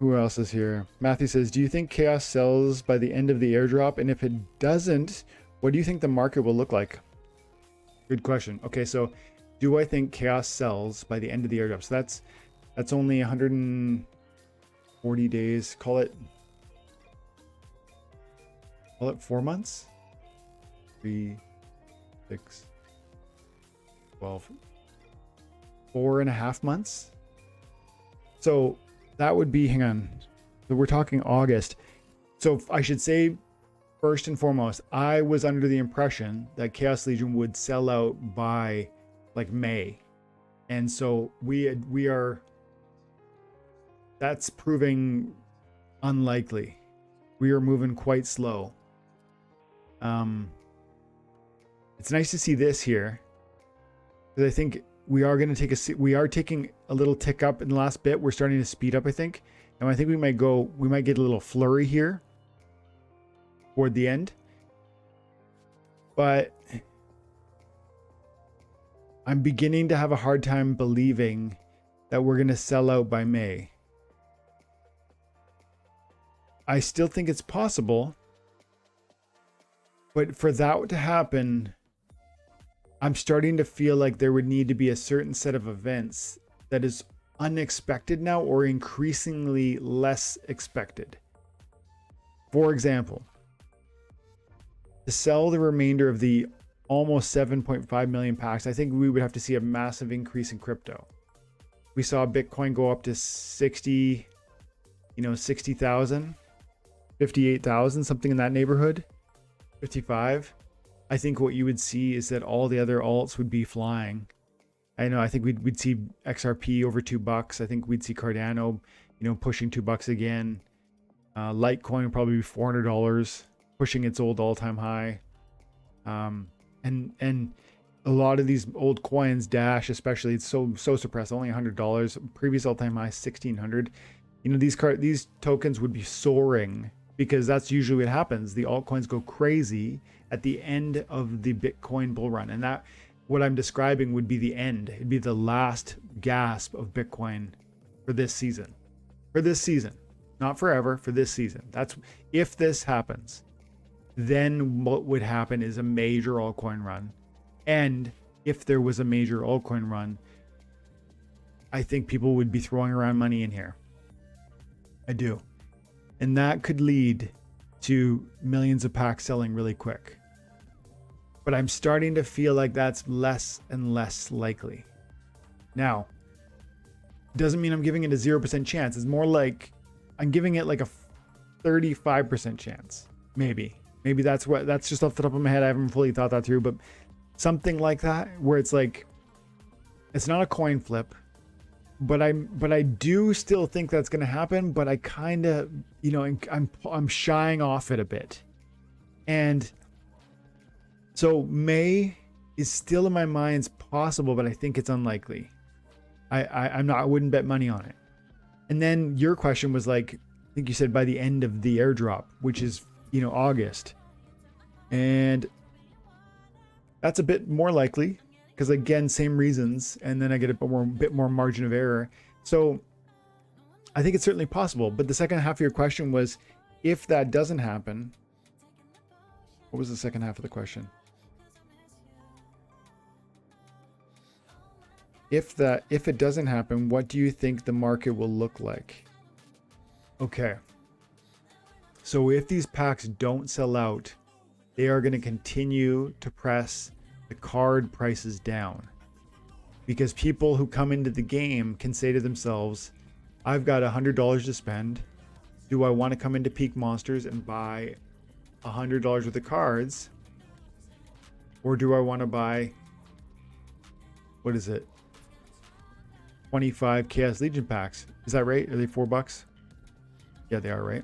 Who else is here? Matthew says, do you think Chaos sells by the end of the airdrop? And if it doesn't, what do you think the market will look like? Good question. Okay, so do I think Chaos sells by the end of the airdrop? So that's only 140 days. Call it 4 months? 3, 6, 12, 4.5 months. So that would be, hang on. So we're talking August. So I should say, first and foremost, I was under the impression that Chaos Legion would sell out by like May. And so that's proving unlikely. We are moving quite slow. It's nice to see this here, because I think we are taking a little tick up in the last bit. We're starting to speed up, I think. And I think we might get a little flurry here toward the end. But I'm beginning to have a hard time believing that we're going to sell out by May. I still think it's possible, but for that to happen, I'm starting to feel like there would need to be a certain set of events that is unexpected now, or increasingly less expected. For example, to sell the remainder of the almost 7.5 million packs, I think we would have to see a massive increase in crypto. We saw Bitcoin go up to 60,000, 58,000, something in that neighborhood, 55. I think what you would see is that all the other alts would be flying. I think we'd see XRP over $2. I think we'd see Cardano, pushing $2 again. Litecoin would probably be $400, pushing its old all-time high. And a lot of these old coins, Dash especially, it's so suppressed, only $100. Previous all-time high $1,600. These tokens would be soaring, because that's usually what happens. The altcoins go crazy at the end of the Bitcoin bull run, and that, what I'm describing, would be the end. It'd be the last gasp of Bitcoin for this season. Not forever, for this season. That's if this happens. Then what would happen is a major altcoin run. And if there was a major altcoin run, I think people would be throwing around money in here. I do. And that could lead to millions of packs selling really quick. But I'm starting to feel like that's less and less likely. Now, doesn't mean I'm giving it a 0% chance. It's more like I'm giving it like a 35% chance. Maybe that's just off the top of my head. I haven't fully thought that through, but something like that, where it's like, it's not a coin flip, but I do still think that's going to happen. But I kind of, I'm shying off it a bit. And so May is still in my mind's possible, but I think it's unlikely. I wouldn't bet money on it. And then your question was like, I think you said by the end of the airdrop, which is, August. And that's a bit more likely, because again, same reasons. And then I get a bit more margin of error. So I think it's certainly possible. But the second half of your question was, if that doesn't happen, what was the second half of the question? If it doesn't happen, what do you think the market will look like? Okay. So if these packs don't sell out, they are going to continue to press the card prices down, because people who come into the game can say to themselves, I've got $100 to spend. Do I want to come into Peak Monsters and buy $100 worth of cards? Or do I want to buy, what is it? 25 Chaos Legion packs. Is that right? Are they $4? Yeah, they are, right?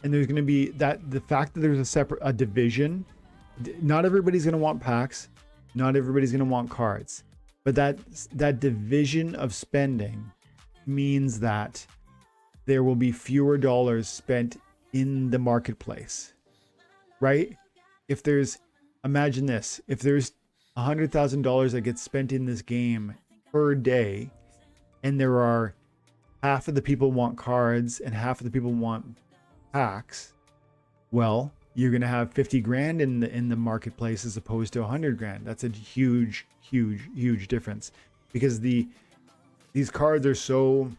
And there's going to be the fact that there's a division. Not everybody's going to want packs. Not everybody's going to want cards. But that division of spending means that there will be fewer dollars spent in the marketplace, right? Imagine this, if there's $100,000 that gets spent in this game per day, and there are half of the people want cards and half of the people want packs, well, you're going to have 50 grand in the marketplace as opposed to 100 grand. That's a huge difference, because these cards are so,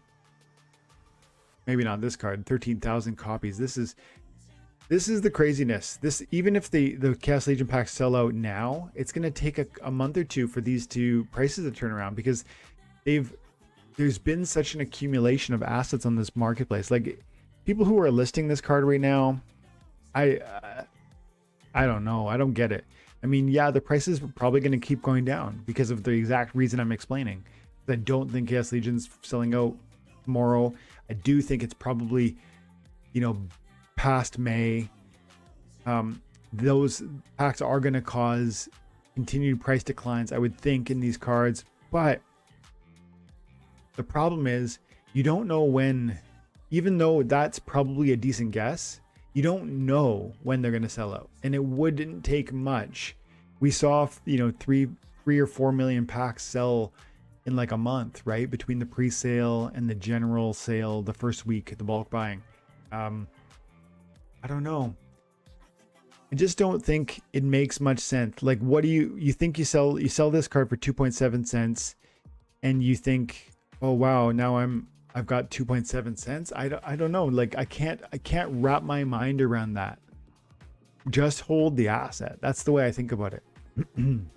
maybe not this card, 13,000 copies. This is the craziness. This, even if the Chaos Legion packs sell out now, it's going to take a month or two for these two prices to turn around, because there's been such an accumulation of assets on this marketplace. Like, people who are listing this card right now, I don't know. I don't get it. I mean, yeah, the prices are probably going to keep going down because of the exact reason I'm explaining. I don't think Chaos Legion's selling out tomorrow. I do think it's probably, past May. Those packs are going to cause continued price declines, I would think, in these cards. But the problem is, you don't know when, even though that's probably a decent guess, you don't know when they're going to sell out. And it wouldn't take much. We saw, 3 or 4 million packs sell in like a month, right? Between the pre-sale and the general sale, the first week, the bulk buying. I don't know. I just don't think it makes much sense. Like, what do you think you sell this card for 2.7 cents and you think, oh wow, now I've got 2.7 cents. I don't know. Like, I can't wrap my mind around that. Just hold the asset. That's the way I think about it. And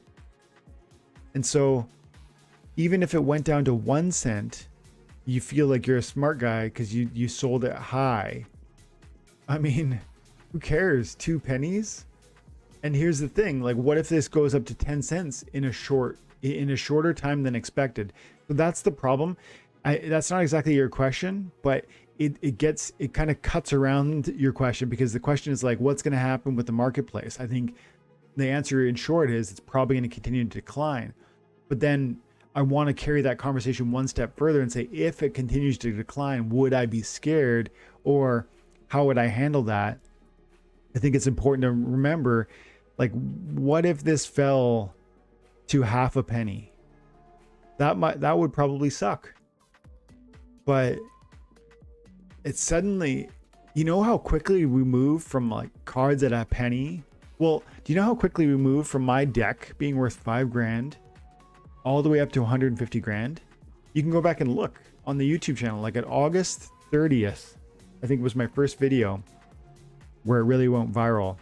so even if it went down to 1 cent, you feel like you're a smart guy because you sold it high. I mean, who cares? 2 pennies? And here's the thing, like, what if this goes up to 10 cents in a shorter time than expected? So that's the problem. That's not exactly your question, but it kind of cuts around your question, because the question is like, what's going to happen with the marketplace? I think the answer in short is it's probably going to continue to decline. But then I want to carry that conversation one step further and say, if it continues to decline, would I be scared, or how would I handle that? I think it's important to remember, like, what if this fell to half a penny? That would probably suck. But it's suddenly, how quickly we move from like cards at a penny? Well, do you know how quickly we move from my deck being worth 5 grand all the way up to 150 grand? You can go back and look on the YouTube channel, like at August 30th, I think was my first video where it really went viral.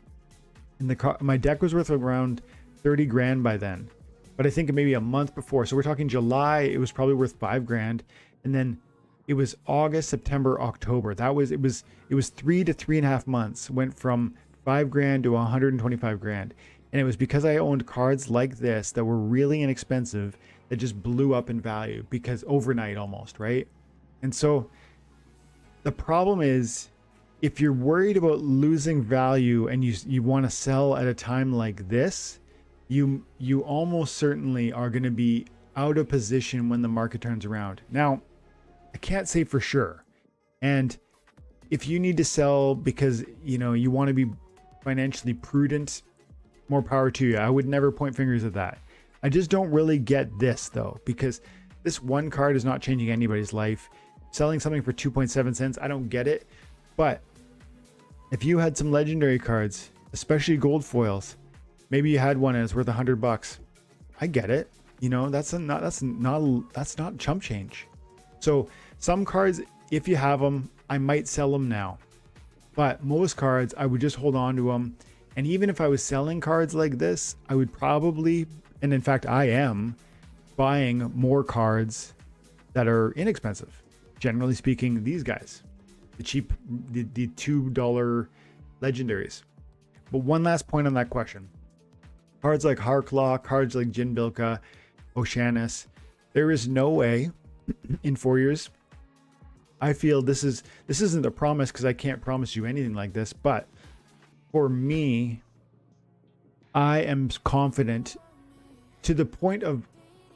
And my deck was worth around 30 grand by then. But I think maybe a month before, so we're talking July, it was probably worth 5 grand. And then it was August, September, October. It was 3 to 3.5 months. Went from 5 grand to 125 grand. And it was because I owned cards like this that were really inexpensive that just blew up in value, because overnight almost, right? And so the problem is, if you're worried about losing value and you want to sell at a time like this, you almost certainly are going to be out of position when the market turns around. Now, I can't say for sure. And if you need to sell because, you want to be financially prudent, more power to you. I would never point fingers at that. I just don't really get this though, because this one card is not changing anybody's life. Selling something for 2.7 cents, I don't get it. But if you had some legendary cards, especially gold foils, maybe you had one and it's worth $100. I get it. That's not chump change. So some cards, if you have them, I might sell them now. But most cards, I would just hold on to them. And even if I was selling cards like this, I would probably, and in fact I am, buying more cards that are inexpensive. Generally speaking, these guys, the cheap, the $2 legendaries. But one last point on that question. Cards like Harklaw, cards like Jin Bilka, Oceanus, there is no way in 4 years. I feel this isn't a promise, because I can't promise you anything like this, but for me, I am confident to the point of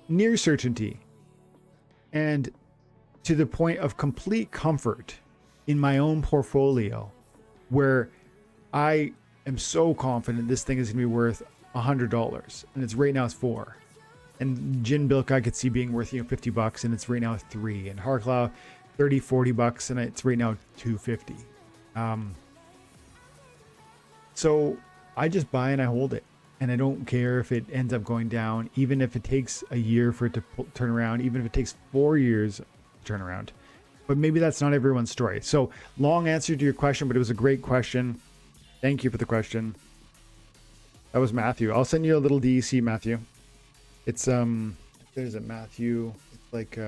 near certainty and to the point of complete comfort in my own portfolio, where I am so confident this thing is going to be worth $100, and it's right now it's $4. And Jin Bilk I could see being worth $50, and it's right now $3. And Harklaw 30, 40 bucks, and it's right now 250. So I just buy and I hold it, and I don't care if it ends up going down, even if it takes a year for it to turn around, even if it takes 4 years to turn around. But maybe that's not everyone's story. So long answer to your question, but it was a great question. Thank you for the question. That was Matthew. I'll send you a little DEC, Matthew. It's there's a Matthew. It's like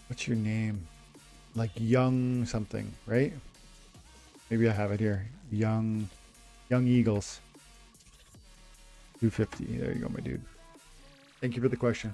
what's your name? Like Young something, right? Maybe I have it here. Young Eagles. 250. There you go, my dude. Thank you for the question.